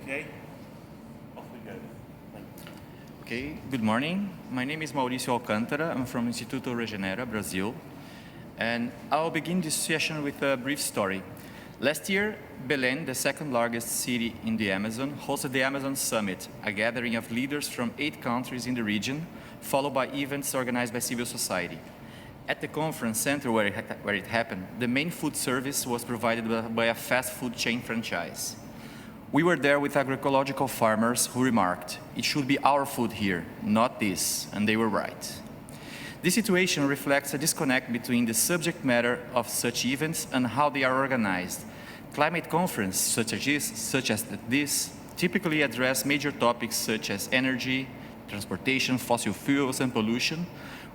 Okay. Off we go. Okay, good morning. My name is Mauricio Alcântara. I'm from Instituto Regenera, Brazil. And I'll begin this session with a brief story. Last year, Belém, the second largest city in the Amazon, hosted the Amazon Summit, a gathering of leaders from 8 countries in the region, followed by events organized by civil society. At the conference center where it happened, the main food service was provided by a fast food chain franchise. We were there with agroecological farmers who remarked, "It should be our food here, not this," and they were right. This situation reflects a disconnect between the subject matter of such events and how they are organized. Climate conferences such as this typically address major topics such as energy, transportation, fossil fuels, and pollution,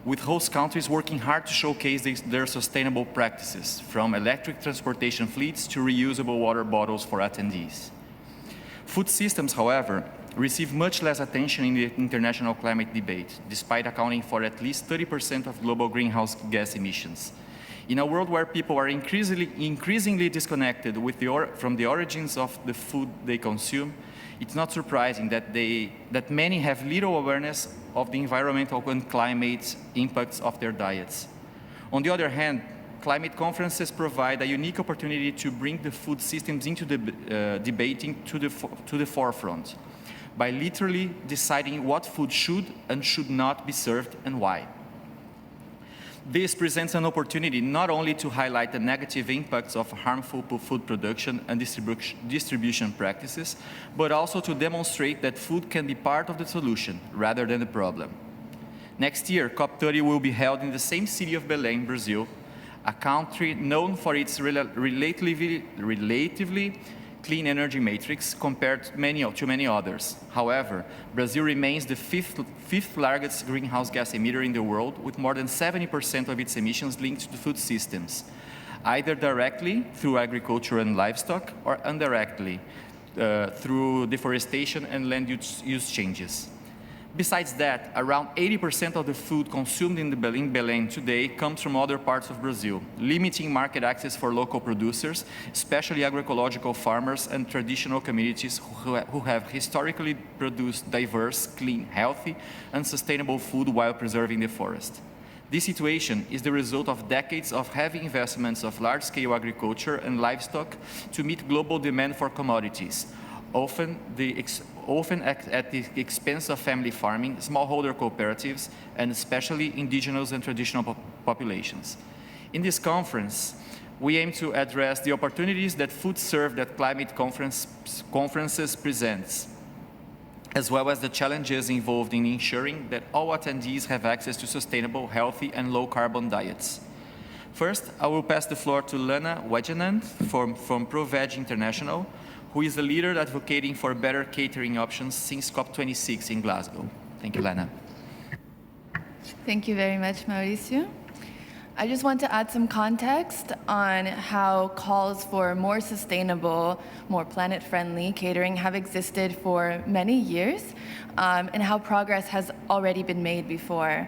with host countries working hard to showcase their sustainable practices, from electric transportation fleets to reusable water bottles for attendees. Food systems, however, receive much less attention in the international climate debate, despite accounting for at least 30% of global greenhouse gas emissions. In a world where people are increasingly disconnected from the origins of the food they consume, it's not surprising that many have little awareness of the environmental and climate impacts of their diets. On the other hand, climate conferences provide a unique opportunity to bring the food systems into the debating to the forefront by literally deciding what food should and should not be served and why. This presents an opportunity not only to highlight the negative impacts of harmful food production and distribution practices, but also to demonstrate that food can be part of the solution rather than the problem. Next year, COP30 will be held in the same city of Belém, Brazil, a country known for its relatively clean energy matrix compared to many others. However, Brazil remains the fifth largest greenhouse gas emitter in the world, with more than 70% of its emissions linked to food systems, either directly through agriculture and livestock or indirectly through deforestation and land use changes. Besides that, around 80% of the food consumed in Belém today comes from other parts of Brazil, limiting market access for local producers, especially agroecological farmers and traditional communities who have historically produced diverse, clean, healthy, and sustainable food while preserving the forest. This situation is the result of decades of heavy investments of large-scale agriculture and livestock to meet global demand for commodities, often at the expense of family farming, smallholder cooperatives, and especially indigenous and traditional populations. In this conference, we aim to address the opportunities that food served at climate conferences presents, as well as the challenges involved in ensuring that all attendees have access to sustainable, healthy, and low-carbon diets. First, I will pass the floor to Lana Wegener from ProVeg International, who is a leader advocating for better catering options since COP26 in Glasgow. Thank you, Lana. Thank you very much, Mauricio. I just want to add some context on how calls for more sustainable, more planet-friendly catering have existed for many years, and how progress has already been made before.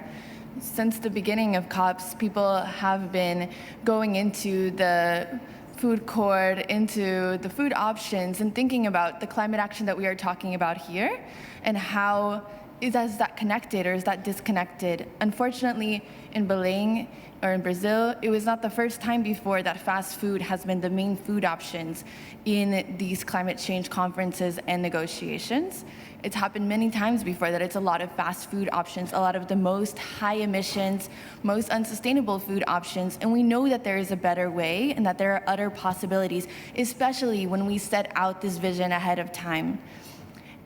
Since the beginning of COPs, people have been going into the food court, into the food options, and thinking about the climate action that we are talking about here, and how is that connected or is that disconnected? Unfortunately, in Belém or in Brazil, it was not the first time before that fast food has been the main food options in these climate change conferences and negotiations. It's happened many times before that it's a lot of fast food options, a lot of the most high emissions, most unsustainable food options, and we know that there is a better way and that there are other possibilities, especially when we set out this vision ahead of time.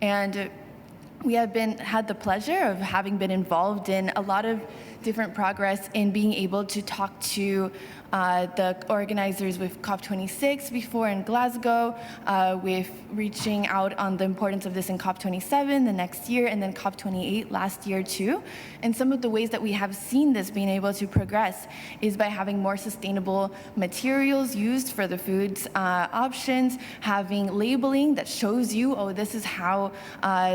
And we have had the pleasure of having been involved in a lot of different progress in being able to talk to the organizers with COP26 before in Glasgow, with reaching out on the importance of this in COP27 the next year, and then COP28 last year too. And some of the ways that we have seen this being able to progress is by having more sustainable materials used for the food's options, having labeling that shows you, oh, this is how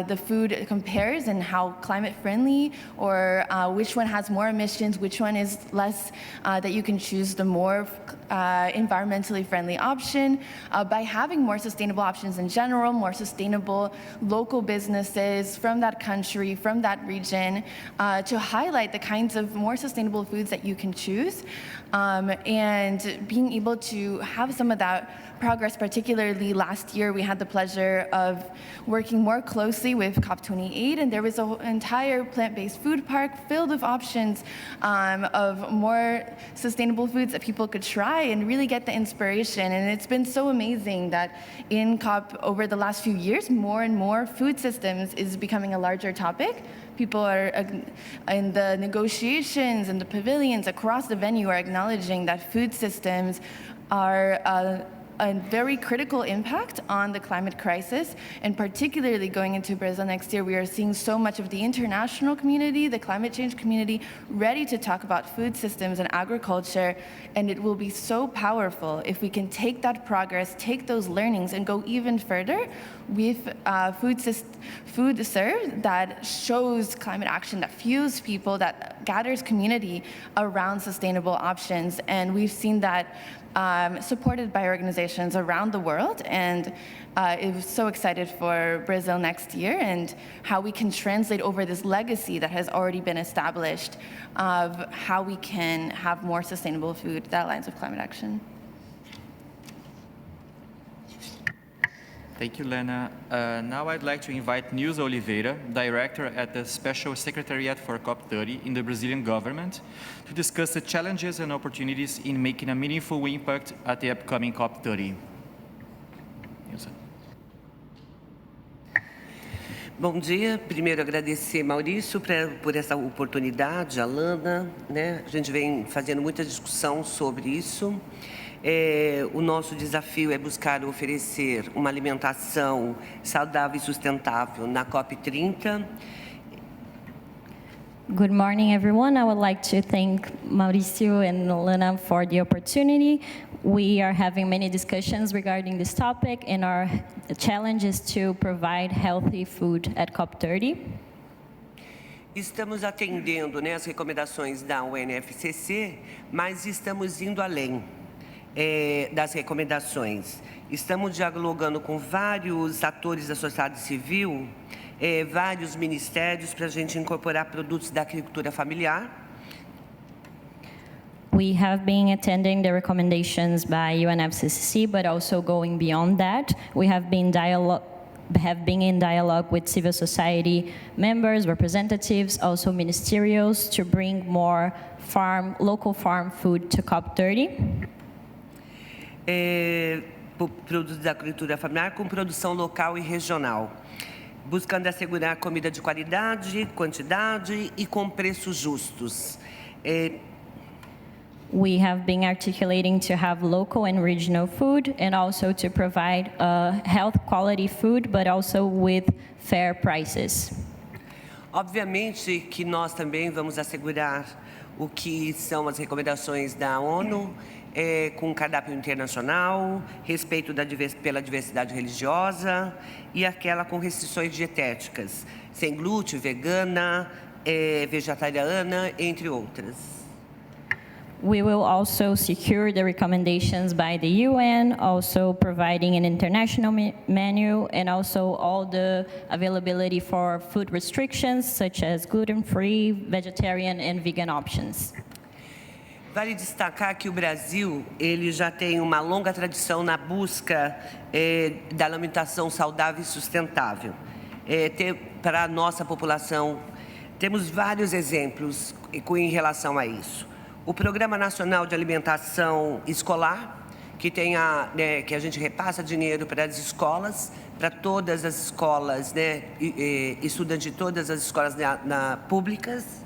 the food compares and how climate friendly, or which one has more emissions, which one is less, that you can choose the a more environmentally friendly option by having more sustainable options in general, more sustainable local businesses from that country, from that region, to highlight the kinds of more sustainable foods that you can choose, and being able to have some of that progress. Particularly last year, we had the pleasure of working more closely with COP28, and there was an entire plant-based food park filled with options of more sustainable foods that people could try and really get the inspiration. And it's been so amazing that in COP over the last few years, more and more food systems is becoming a larger topic. People are in the negotiations and the pavilions across the venue are acknowledging that food systems are a very critical impact on the climate crisis, and particularly going into Brazil next year, we are seeing so much of the international community, the climate change community, ready to talk about food systems and agriculture, and it will be so powerful if we can take that progress, take those learnings, and go even further with food served that shows climate action, that fuels people, that gathers community around sustainable options. And we've seen that supported by organizations around the world, and it was so excited for Brazil next year and how we can translate over this legacy that has already been established of how we can have more sustainable food that aligns with climate action. Thank you, Lena. Now I'd like to invite Nils Oliveira, Director at the Special Secretariat for COP30 in the Brazilian government, to discuss the challenges and opportunities in making a meaningful impact at the upcoming COP30. Nils. Bom dia. Primeiro, agradecer, Maurício, por essa oportunidade, a Lana, né? A gente vem fazendo muita discussão sobre isso. O nosso desafio é buscar oferecer uma alimentação saudável e sustentável na COP30. Good morning, everyone. I would like to thank Mauricio and Lena for the opportunity. We are having many discussions regarding this topic, and our challenge is to provide healthy food at COP30. Estamos atendendo, né, as recomendações da UNFCCC, mas estamos indo além das recomendações. Estamos dialogando com vários atores da sociedade civil, vários ministérios, para a gente incorporar produtos da agricultura familiar. We have been attending the recommendations by UNFCCC, but also going beyond that. We have been in dialogue with civil society members, representatives, also ministerials, to bring more local farm food to COP30. Produtos da agricultura familiar com produção local e regional, buscando assegurar comida de qualidade, quantidade e com preços justos. We have been articulating to have local and regional food, and also to provide health quality food, but also with fair prices. Obviamente que nós também vamos assegurar o que são as recomendações da ONU, com cardápio internacional, respeito pela diversidade religiosa e aquela com restrições dietéticas, sem glúten, vegana, vegetariana, entre outras. We will also secure the recommendations by the UN, also providing an international menu, and also all the availability for food restrictions, such as gluten-free, vegetarian, and vegan options. Vale destacar que o Brasil ele já tem uma longa tradição na busca da alimentação saudável e sustentável. Para a nossa população, temos vários exemplos em relação a isso. O Programa Nacional de Alimentação Escolar, que a gente repassa dinheiro para as escolas, para todas as escolas, né, estudantes de todas as escolas públicas.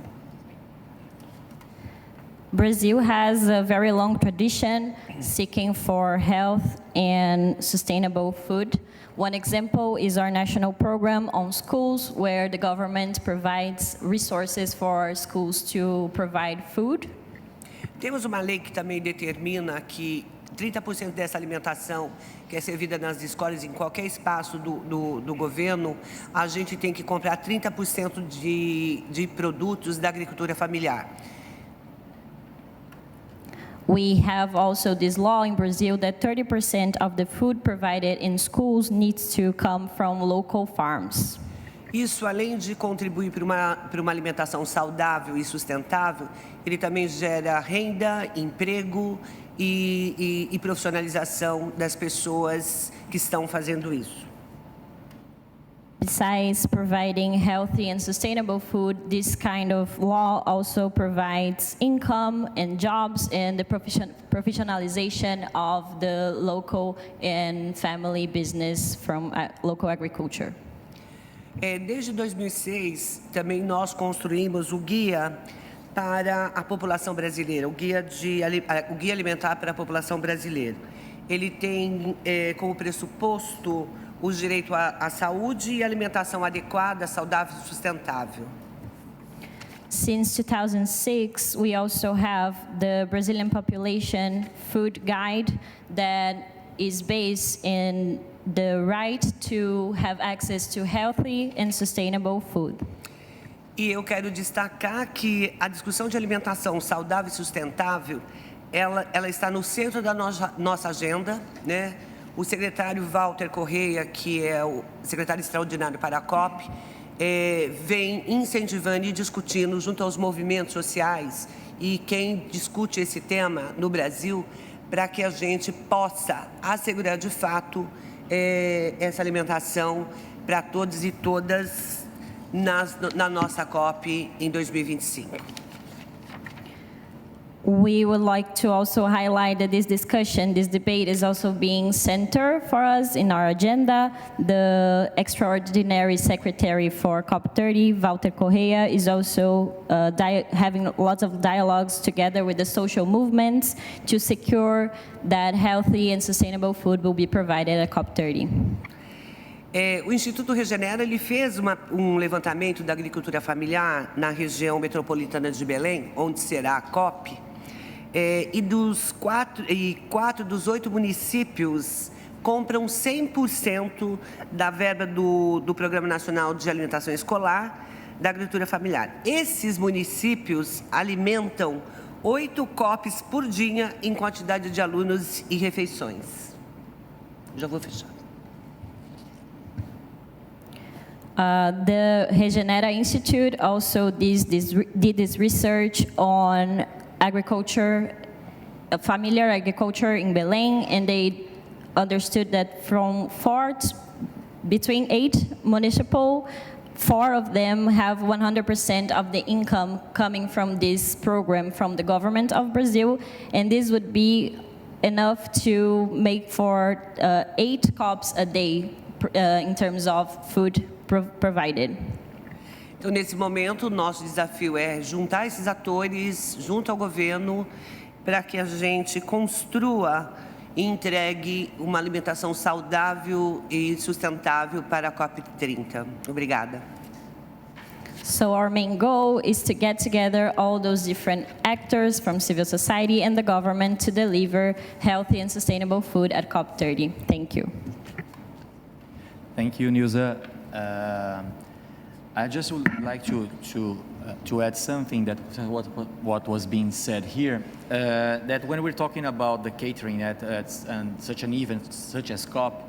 Brazil has a very long tradition seeking for health and sustainable food. One example is our national program on schools, where the government provides resources for schools to provide food. Temos uma lei que também determina que 30% dessa alimentação que é servida nas escolas, em qualquer espaço do governo, a gente tem que comprar 30% de produtos da agricultura familiar. we have also this law in Brazil that 30% of the food provided in schools needs to come from local farms. Isso, além de contribuir para uma alimentação saudável e sustentável, ele também gera renda, emprego e profissionalização das pessoas que estão fazendo isso. Besides providing healthy and sustainable food, this kind of law also provides income and jobs and the professionalization of the local and family business from local agriculture. Desde 2006, também nós construímos o guia para a população brasileira, o guia alimentar para a população brasileira. Ele tem como pressuposto o direito à saúde e alimentação adequada, saudável e sustentável. Since 2006, we also have the Brazilian Population Food Guide that is based in the right to have access to healthy and sustainable food. E eu quero destacar que a discussão de alimentação saudável e sustentável, ela está no centro da nossa agenda, né? O secretário Walter Correia, que é o secretário extraordinário para a COP, vem incentivando e discutindo junto aos movimentos sociais e quem discute esse tema no Brasil, para que a gente possa assegurar de fato essa alimentação para todos e todas na nossa COP em 2025. We would like to also highlight that this discussion, this debate is also being centered for us in our agenda. The extraordinary secretary for COP30, Walter Correia, is also having lots of dialogues together with the social movements to secure that healthy and sustainable food will be provided at COP30. O Instituto Regenera ele fez um levantamento da agricultura familiar na região metropolitana de Belém, onde será a COP. E quatro dos 8 municípios compram 100% da verba do Programa Nacional de Alimentação Escolar da agricultura familiar. Esses municípios alimentam 8 COPs por dia em quantidade de alunos e refeições. Já vou fechar. The Regenera Institute also did this research on agriculture, familiar agriculture in Belém, and they understood that between 8 municipal, 4 of them have 100% of the income coming from this program from the government of Brazil, and this would be enough to make for 8 COPs a day in terms of food provided. Então, nesse momento, o nosso desafio é juntar esses atores junto ao governo para que a gente construa e entregue uma alimentação saudável e sustentável para a COP30. Obrigada. So our main goal is to get together all those different actors from civil society and the government to deliver healthy and sustainable food at COP30. Thank you. Thank you, Nilza. I just would like to add something that what was being said here. That when we're talking about the catering at such an event such as COP,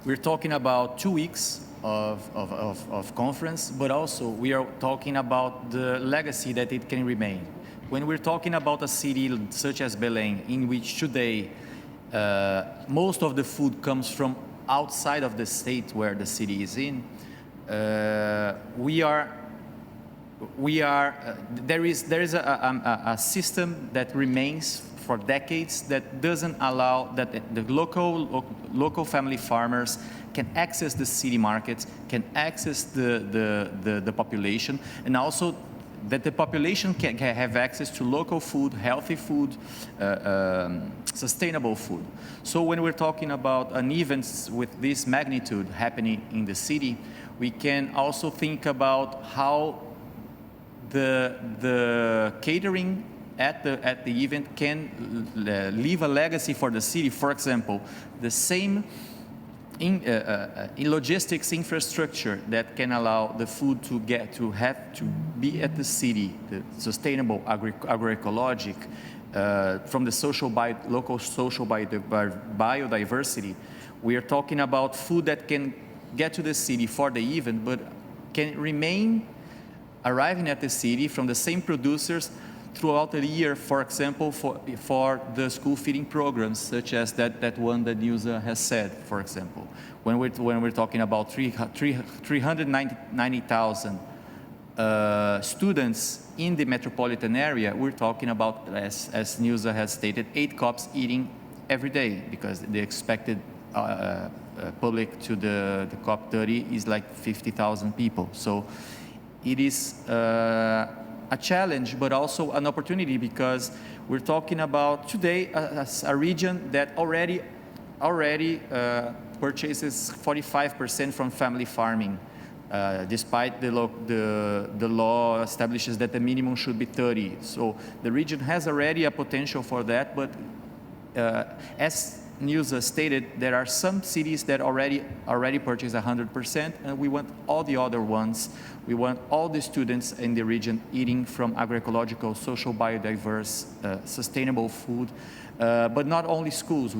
we're talking about 2 weeks of conference, but also we are talking about the legacy that it can remain. When we're talking about a city such as Belém, in which today most of the food comes from outside of the state where the city is in, there is a system that remains for decades that doesn't allow that the local family farmers can access the city markets, can access the population, and also that the population can have access to local food, healthy food, sustainable food. So when we're talking about an event with this magnitude happening in the city, we can also think about how the catering at the event can leave a legacy for the city. For example, the same in logistics infrastructure that can allow the food to be at the city, the sustainable agroecologic, from the local social biodiversity, we are talking about food that can get to the city for the event, but can remain arriving at the city from the same producers throughout the year, for example, for the school feeding programs, such as that one that Nilsa has said, for example. When we're talking about 390,000 students in the metropolitan area, we're talking about, as Nilsa has stated, 8 COPs eating every day, because the expected public to the COP 30 is like 50,000 people. So it is a challenge, but also an opportunity, because we're talking about today a region that already purchases 45% from family farming, despite the law establishes that the minimum should be 30. So the region has already a potential for that, but as Nilsa stated, there are some cities that already purchase 100%, and we want all the other ones. We want all the students in the region eating from agroecological, social, biodiverse, sustainable food. But not only schools.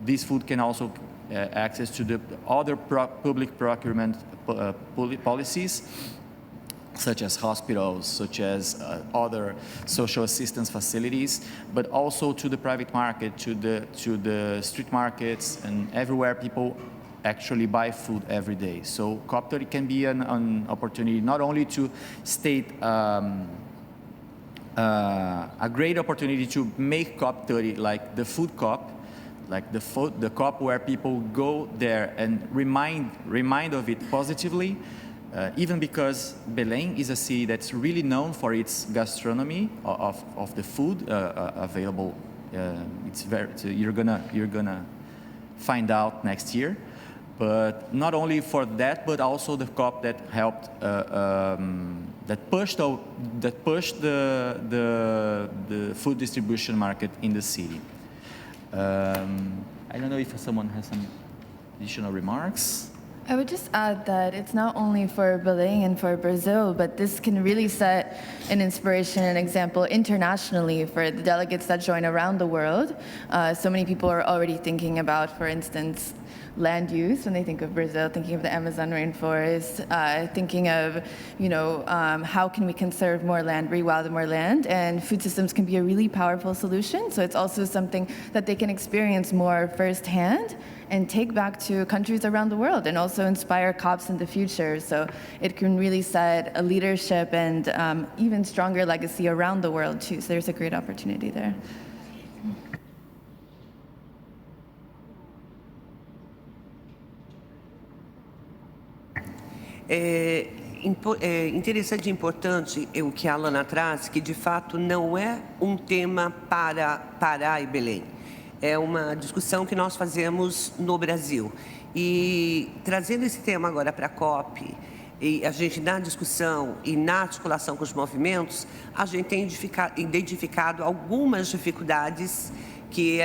This food can also access to the other public procurement policies, such as hospitals, such as other social assistance facilities, but also to the private market, to the street markets, and everywhere people actually buy food every day. So COP30 can be an opportunity not only to state a great opportunity to make COP30 like the food COP, like the COP where people go there and remind of it positively. Even because Belém is a city that's really known for its gastronomy of the food available. You're gonna find out next year. But not only for that, but also the COP that helped that pushed the food distribution market in the city. I don't know if someone has some additional remarks. I would just add that it's not only for Belém and for Brazil, but this can really set an inspiration and example internationally for the delegates that join around the world. So many people are already thinking about, for instance, land use when they think of Brazil, thinking of the Amazon rainforest, thinking of, how can we conserve more land, rewild more land, and food systems can be a really powerful solution. So it's also something that they can experience more firsthand and take back to countries around the world, and also inspire COPs in the future. So it can really set a leadership and even stronger legacy around the world too. So there's a great opportunity there. É interessante e importante o que a Alana traz, que de fato não é um tema para Pará e Belém. É uma discussão que nós fazemos no Brasil. E trazendo esse tema agora para a COP, e a gente na discussão e na articulação com os movimentos, a gente tem identificado algumas dificuldades que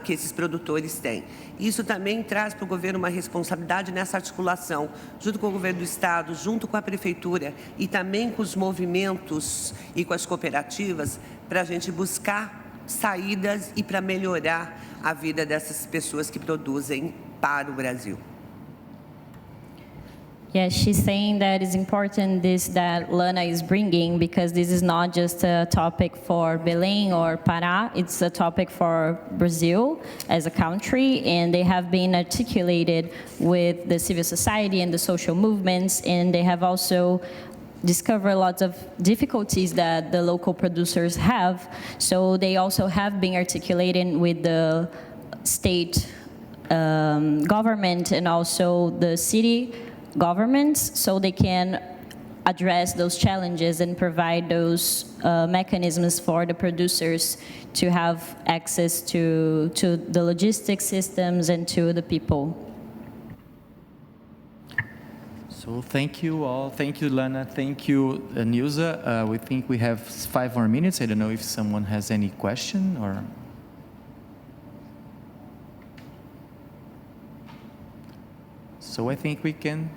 esses produtores têm. Isso também traz para o governo uma responsabilidade nessa articulação, junto com o governo do Estado, junto com a Prefeitura e também com os movimentos e com as cooperativas, para a gente buscar saídas e para melhorar a vida dessas pessoas que produzem para o Brasil. Yes, she's saying that it's important that Lana is bringing, because this is not just a topic for Belém or Pará, it's a topic for Brazil as a country, and they have been articulated with the civil society and the social movements, and they have also discover lots of difficulties that the local producers have. So they also have been articulating with the state government and also the city governments, so they can address those challenges and provide those mechanisms for the producers to have access to the logistics systems and to the people. So thank you all. Thank you, Lana. Thank you, Nilsa. We think we have 5 more minutes. I don't know if someone has any question or. So I think we can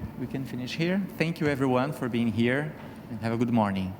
finish here. Thank you, everyone, for being here, and have a good morning.